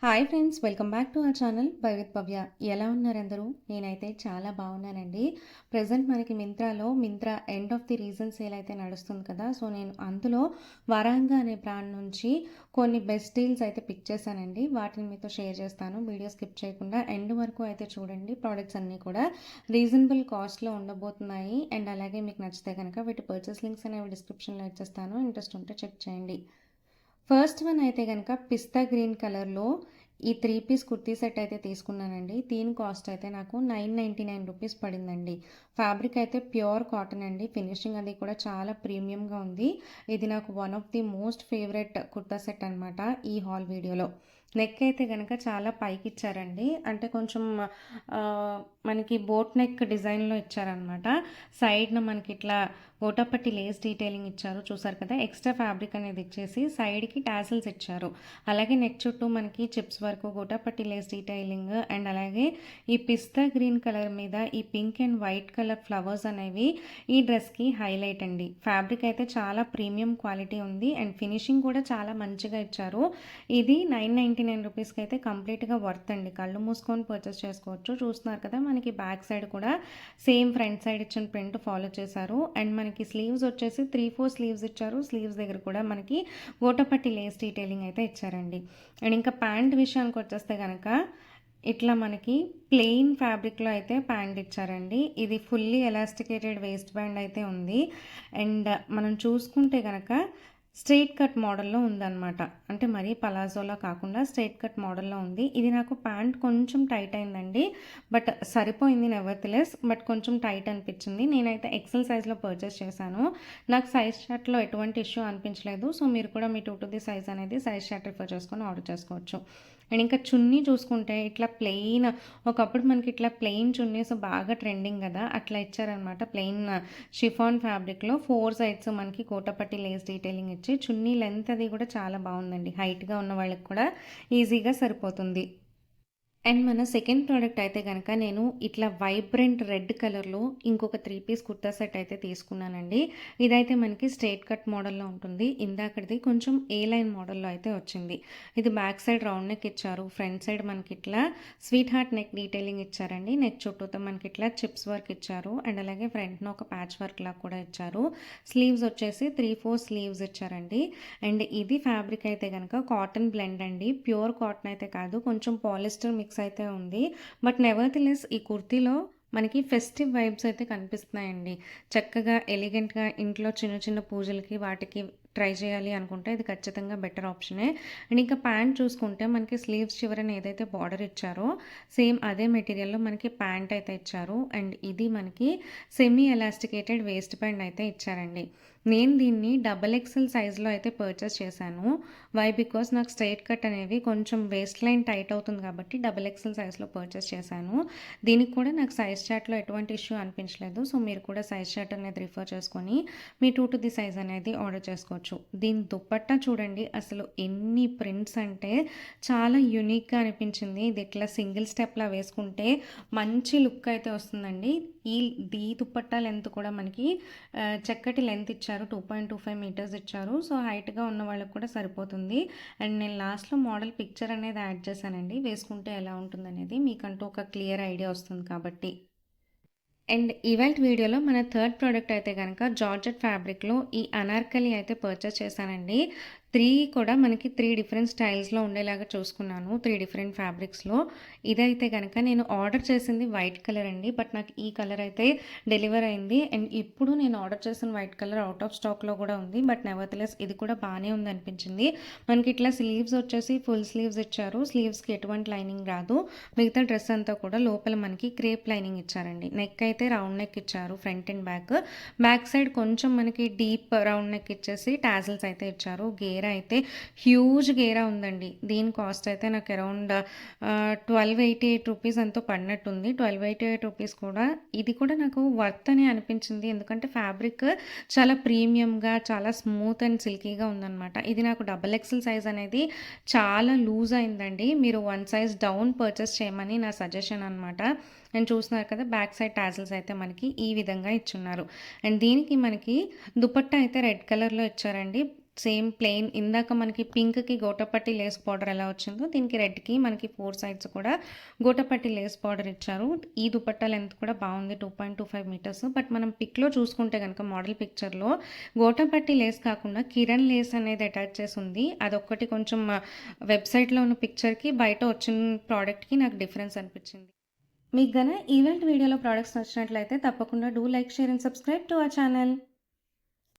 Hi friends, welcome back to our channel by with Bhavya. ఎలా ఉన్నారు అందరూ? నేనైతే చాలా బాగున్నానండి. ప్రజెంట్ మనకి Myntra end of the reason sale అయితే నడుస్తుంది కదా. సో నేను అందులో వరాంగా అనే బ్రాండ్ నుంచి కొన్ని బెస్ట్ డీల్స్ అయితే పిక్ చేశానండి. వాటిని మీతో షేర్ చేస్తాను. వీడియో స్కిప్ చేయకుండా ఎండ్ వరకు అయితే చూడండి. ప్రోడక్ట్స్ అన్నీ కూడా రీజనబుల్ కాస్ట్లో ఉండబోతున్నాయి. అండ్ అలాగే మీకు నచ్చితే కనుక వీటి పర్చేస్ లింక్స్ అనేవి డిస్క్రిప్షన్లో ఇచ్చేస్తాను. ఇంట్రెస్ట్ ఉంటే చెక్ చేయండి. ఫస్ట్ వన్ అయితే కనుక పిస్తా గ్రీన్ కలర్లో ఈ 3 పీస్ కుర్తీ సెట్ అయితే తీసుకున్నానండి. దీని కాస్ట్ అయితే నాకు 999 రూపీస్ పడిందండి. ఫ్యాబ్రిక్ అయితే ప్యూర్ కాటన్ అండి. ఫినిషింగ్ అది కూడా చాలా ప్రీమియంగా ఉంది. ఇది నాకు one of the most favourite kurta set అనమాట ఈ హాల్ వీడియోలో. నెక్ అయితే కనుక చాలా పైకి ఇచ్చారండి. అంటే కొంచెం మనకి బోట్ నెక్ డిజైన్లో ఇచ్చారనమాట. సైడ్న మనకి ఇట్లా గోటాపట్టి లేస్ డీటెయిలింగ్ ఇచ్చారు, చూసారు కదా. ఎక్స్ట్రా ఫ్యాబ్రిక్ అనేది ఇచ్చేసి సైడ్కి టాసిల్స్ ఇచ్చారు. అలాగే నెక్ చుట్టూ మనకి చిప్స్ వరకు గోటాపట్టి లేస్ డీటెయిలింగ్ అండ్ అలాగే ఈ పిస్తా గ్రీన్ కలర్ మీద ఈ pink and white colour flowers అనేవి ఈ డ్రెస్కి హైలైట్ అండి. ఫ్యాబ్రిక్ అయితే చాలా ప్రీమియం క్వాలిటీ ఉంది అండ్ ఫినిషింగ్ కూడా చాలా మంచిగా ఇచ్చారు. ఇది 999 రూపీస్కి అయితే కంప్లీట్గా వర్త్ అండి. కళ్ళు మూసుకొని పర్చేస్ చేసుకోవచ్చు. చూస్తున్నారు కదా, మనకి బ్యాక్ సైడ్ కూడా సేమ్ ఫ్రంట్ సైడ్ ఇచ్చిన ప్రింట్ ఫాలో చేశారు. అండ్ మనకి స్లీవ్స్ వచ్చేసి 3-4 స్లీవ్స్ ఇచ్చారు. స్లీవ్స్ దగ్గర కూడా మనకి గోటపట్టి లేస్ డీటెయిలింగ్ అయితే ఇచ్చారండి. అండ్ ఇంకా ప్యాంట్ విషయానికి వచ్చేస్తే కనుక ఇట్లా మనకి ప్లెయిన్ ఫ్యాబ్రిక్లో అయితే ప్యాంట్ ఇచ్చారండి. ఇది ఫుల్లీ ఎలాస్టికేటెడ్ వేస్ట్ బ్యాండ్ అయితే ఉంది. అండ్ మనం చూసుకుంటే కనుక స్ట్రైట్ కట్ మోడల్లో ఉందన్నమాట. అంటే మరీ పలాజోలా కాకుండా స్ట్రైట్ కట్ మోడల్లో ఉంది. ఇది నాకు ప్యాంట్ కొంచెం టైట్ అయిందండి, బట్ సరిపోయింది నెవర్తెలెస్. బట్ కొంచెం టైట్ అనిపించింది. నేనైతే ఎక్సెల్ సైజ్లో పర్చేస్ చేశాను. నాకు సైజ్ చార్ట్లో ఎటువంటి ఇష్యూ అనిపించలేదు. సో మీరు కూడా మీ 2 to the సైజ్ అనేది సైజ్ చార్ట్ రిఫర్ చేసుకొని ఆర్డర్ చేసుకోవచ్చు. అండ్ ఇంకా చున్నీ చూసుకుంటే ఇట్లా ప్లెయిన్, ఒకప్పుడు మనకి ఇట్లా ప్లెయిన్ చున్నీస్ బాగా ట్రెండింగ్ కదా, అట్లా ఇచ్చారనమాట. ప్లెయిన్ షిఫాన్ ఫ్యాబ్రిక్లో 4 సైడ్స్ మనకి కోటపట్టి లేస్ డీటెయిలింగ్ ఇచ్చి చున్నీ లెంత్ అది కూడా చాలా బాగుందండి. హైట్గా ఉన్న వాళ్ళకి కూడా ఈజీగా సరిపోతుంది. అండ్ మన సెకండ్ ప్రోడక్ట్ అయితే కనుక నేను ఇట్లా వైబ్రెంట్ రెడ్ కలర్లో ఇంకొక 3 పీస్ కుర్తా సెట్ అయితే తీసుకున్నానండి. ఇదైతే మనకి స్ట్రైట్ కట్ మోడల్లో ఉంటుంది. ఇందాకటిది కొంచెం ఏ లైన్ మోడల్లో అయితే వచ్చింది. ఇది బ్యాక్ సైడ్ రౌండ్ నెక్ ఇచ్చారు. ఫ్రంట్ సైడ్ మనకి ఇట్లా స్వీట్ హార్ట్ నెక్ డీటెయిలింగ్ ఇచ్చారండి. నెక్ చుట్టూతో మనకి ఇట్లా చిప్స్ వర్క్ ఇచ్చారు. అండ్ అలాగే ఫ్రంట్న ఒక ప్యాచ్ వర్క్ లాగా కూడా ఇచ్చారు. స్లీవ్స్ వచ్చేసి 3-4 స్లీవ్స్ ఇచ్చారండి. అండ్ ఇది ఫ్యాబ్రిక్ అయితే కనుక కాటన్ బ్లెండ్ అండి. ప్యూర్ కాటన్ అయితే కాదు, కొంచెం పాలిస్టర్ మిక్స్ అయితే ఉంది. బట్ నెవర్తెలెస్ ఈ కుర్తీలో మనకి ఫెస్టివ్ వైబ్స్ అయితే కనిపిస్తున్నాయండి. చక్కగా ఎలిగెంట్గా ఇంట్లో చిన్న చిన్న పూజలకి వాటికి ట్రై చేయాలి అనుకుంటే ఇది ఖచ్చితంగా బెటర్ ఆప్షనే. అండ్ ఇంకా ప్యాంట్ చూసుకుంటే మనకి స్లీవ్స్ చివరన ఏదైతే బార్డర్ ఇచ్చారో సేమ్ అదే మెటీరియల్లో మనకి ప్యాంట్ అయితే ఇచ్చారు. అండ్ ఇది మనకి సెమీ ఎలాస్టికేటెడ్ వేస్ట్ బ్యాండ్ అయితే ఇచ్చారండి. నేను దీన్ని XXL సైజ్లో అయితే పర్చేస్ చేశాను. వై బికాస్ నాకు స్ట్రైట్ కట్ అనేవి కొంచెం వేస్ట్ లైన్ టైట్ అవుతుంది కాబట్టి XXL సైజ్లో పర్చేస్ చేశాను. దీనికి కూడా నాకు సైజ్ చార్ట్లో ఎటువంటి ఇష్యూ అనిపించలేదు. సో మీరు కూడా సైజ్ చార్ట్ అనేది రిఫర్ చేసుకొని మీ 2 to the సైజ్ అనేది ఆర్డర్ చేసుకోవచ్చు. దీని దుప్పట్టా చూడండి, అసలు ఎన్ని ప్రింట్స్ అంటే చాలా యూనిక్గా అనిపించింది. ఇది ఇట్లా సింగిల్ స్టెప్లా వేసుకుంటే మంచి లుక్ అయితే వస్తుందండి. ఈ దుప్పట్టా లెంత్ కూడా మనకి చక్కటి లెంత్ ఇచ్చారు. 2.25 మీటర్స్ ఇచ్చారు. సో హైట్గా ఉన్న వాళ్ళకి కూడా సరిపోతుంది. అండ్ నేను లాస్ట్లో మోడల్ పిక్చర్ అనేది యాడ్ చేశానండి. వేసుకుంటే ఎలా ఉంటుంది అనేది మీకంటూ ఒక క్లియర్ ఐడియా వస్తుంది కాబట్టి. అండ్ ఇవాల్టి వీడియోలో మన థర్డ్ ప్రోడక్ట్ అయితే కనుక జార్జెట్ ఫ్యాబ్రిక్లో ఈ అనార్కలి అయితే పర్చేస్ చేశానండి. 3 కూడా మనకి 3 డిఫరెంట్ స్టైల్స్లో ఉండేలాగా చూసుకున్నాను. 3 డిఫరెంట్ ఫ్యాబ్రిక్స్లో. ఇదైతే కనుక నేను ఆర్డర్ చేసింది వైట్ కలర్ అండి, బట్ నాకు ఈ కలర్ అయితే డెలివర్ అయింది. అండ్ ఇప్పుడు నేను ఆర్డర్ చేసిన వైట్ కలర్ అవుట్ ఆఫ్ స్టాక్లో కూడా ఉంది. బట్ నెవర్తెలెస్ ఇది కూడా బాగానే ఉంది అనిపించింది. మనకి ఇట్లా స్లీవ్స్ వచ్చేసి ఫుల్ స్లీవ్స్ ఇచ్చారు. స్లీవ్స్కి ఎటువంటి లైనింగ్ రాదు. మిగతా డ్రెస్ అంతా కూడా లోపల మనకి క్రేప్ లైనింగ్ ఇచ్చారండి. నెక్ అయితే రౌండ్ నెక్ ఇచ్చారు, front and back. Back side కొంచెం మనకి డీప్ రౌండ్ నెక్ ఇచ్చేసి టాజిల్స్ అయితే ఇచ్చారు. గేరా అయితే హ్యూజ్ గేరా ఉందండి. దీని కాస్ట్ అయితే నాకు అరౌండ్ 1288 రూపీస్ ఎంతో పడినట్టుంది. 1288 రూపీస్ కూడా. ఇది కూడా నాకు వర్త్ అని అనిపించింది. ఎందుకంటే ఫ్యాబ్రిక్ చాలా ప్రీమియంగా చాలా స్మూత్ అండ్ సిల్కీగా ఉందన్నమాట. ఇది నాకు XXL సైజ్ అనేది చాలా లూజ్ అయిందండి. మీరు 1 సైజ్ డౌన్ పర్చేస్ చేయమని నా సజెషన్ అనమాట. అండ్ చూస్తున్నారు కదా, బ్యాక్ సైడ్ టాజిల్స్ అయితే మనకి ఈ విధంగా ఇచ్చున్నారు. అండ్ దీనికి మనకి దుపట్టా అయితే రెడ్ కలర్లో ఇచ్చారండి. సేమ్ ప్లెయిన్ ఇందాక మనకి పింక్‌కి గోటపట్టి లేస్ బార్డర్ ఎలా వచ్చిందో, దీనికి రెడ్‌కి మనకి 4 సైడ్స్ కూడా గోటపట్టి లేస్ బార్డర్ ఇచ్చారు. ఈ దుపట్టా లెంత్ కూడా బావుంది. 2.25 మీటర్స్. బట్ మనం పిక్‌లో చూసుకుంటే గనక మోడల్ పిక్చర్‌లో గోటపట్టి లేస్ కాకుండా కిరణ్ లేస్ అనేది అటాచ్ చేసుంది. అదొక్కటి కొంచెం వెబ్‌సైట్‌లో ఉన్న పిక్చర్‌కి, బయట వచ్చిన ప్రోడక్ట్‌కి నాకు డిఫరెన్స్ అనిపిచ్చింది. మీకు ఈవెంట్ వీడియోలో ప్రొడక్ట్స్ నచ్చినట్లయితే తప్పకుండా do like, share and subscribe to our channel.